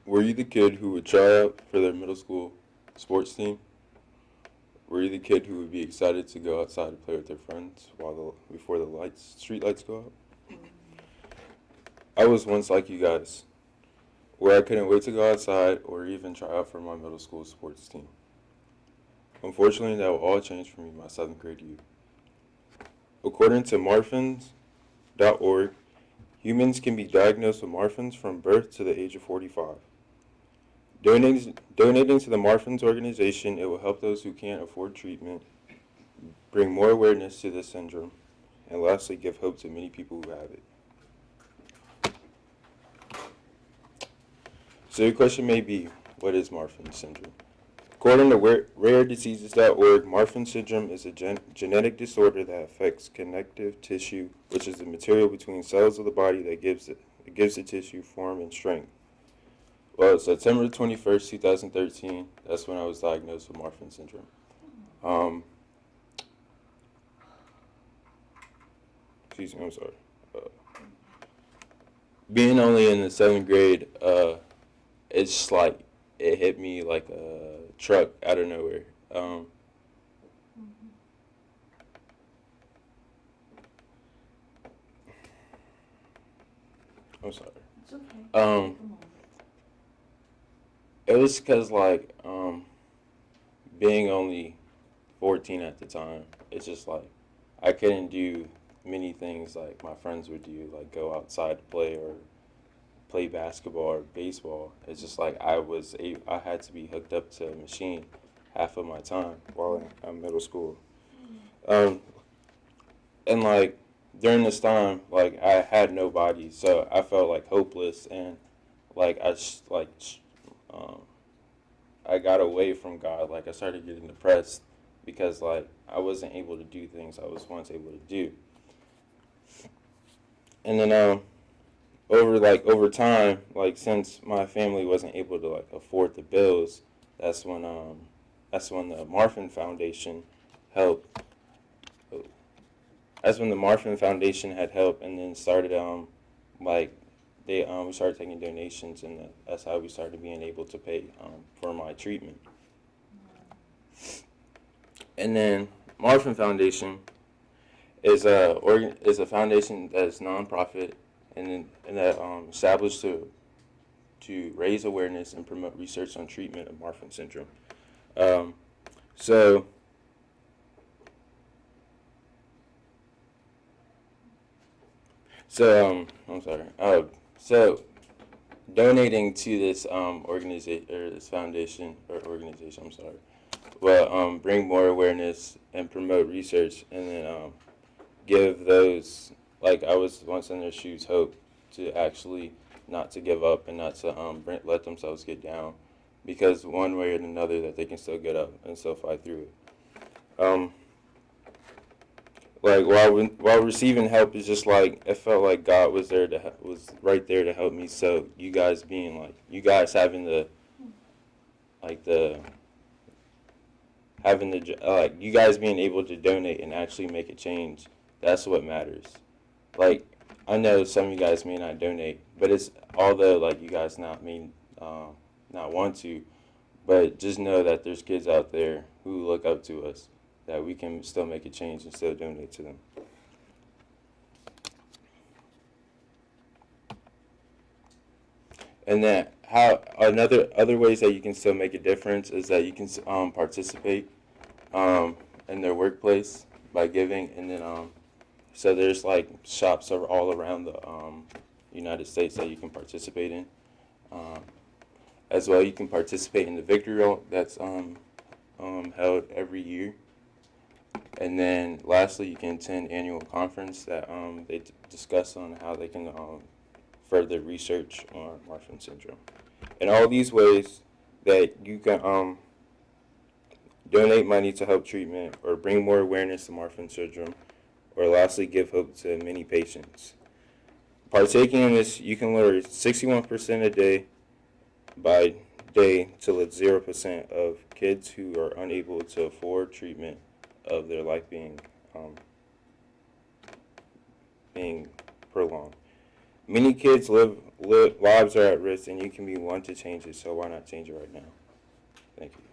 Were you the kid who would try out for their middle school sports team? Were you the kid who would be excited to go outside and play with their friends before the street lights go out? I was once like you guys, where I couldn't wait to go outside or even try out for my middle school sports team. Unfortunately, that will all change for me my seventh grade year. According to Marfans.org, humans can be diagnosed with Marfan's from birth to the age of 45. Donating to the Marfan's organization, it will help those who can't afford treatment, bring more awareness to this syndrome, and lastly, give hope to many people who have it. So your question may be, what is Marfan's syndrome? According to RareDiseases.org, Marfan syndrome is a genetic disorder that affects connective tissue, which is the material between cells of the body that gives the tissue form and strength. Well, September 21st, 2013, that's when I was diagnosed with Marfan syndrome. Excuse me, I'm sorry. Being only in the seventh grade, it's like it hit me like a truck out of nowhere. I'm sorry. It's okay. It was because being only 14 at the time, it's just like I couldn't do many things like my friends would do, like go outside to play or play basketball or baseball. It's just like I had to be hooked up to a machine half of my time while in middle school. Um, and like during this time, like I had nobody, so I felt like hopeless and like um, I got away from God. Like I started getting depressed because like I wasn't able to do things I was once able to do. And then over time, like since my family wasn't able to like afford the bills, that's when the Marfan Foundation helped. That's when the Marfan Foundation had help, and then started like we started taking donations, and that's how we started being able to pay for my treatment. And then Marfan Foundation is a foundation that is nonprofit and that established to raise awareness and promote research on treatment of Marfan syndrome. Um, so I'm sorry. So donating to this organization or this foundation or organization, I'm sorry, will bring more awareness and promote research, and then give those like I was once in their shoes hope to actually not to give up and not to let themselves get down, because one way or another that they can still get up and still fight through it. Like while receiving help is just like it felt like God was right there to help me. So you guys being like you guys like the having the like you guys being able to donate and actually make a change, that's what matters. Like I know some of you guys may not donate, but it's although like you guys not want to, but just know that there's kids out there who look up to us, that we can still make a change and still donate to them. And that how other ways that you can still make a difference is that you can participate in their workplace by giving, and then so there's like shops are all around the United States that you can participate in. Um, as well, you can participate in the victory roll that's held every year. And then lastly, you can attend annual conference that they discuss on how they can further research on Marfan syndrome. In all these ways that you can donate money to help treatment or bring more awareness to Marfan syndrome, or lastly, give hope to many patients. Partaking in this, you can lower 61% a day by day till it's 0% of kids who are unable to afford treatment of their life being prolonged. Many kids lives are at risk, and you can be one to change it. So why not change it right now? Thank you.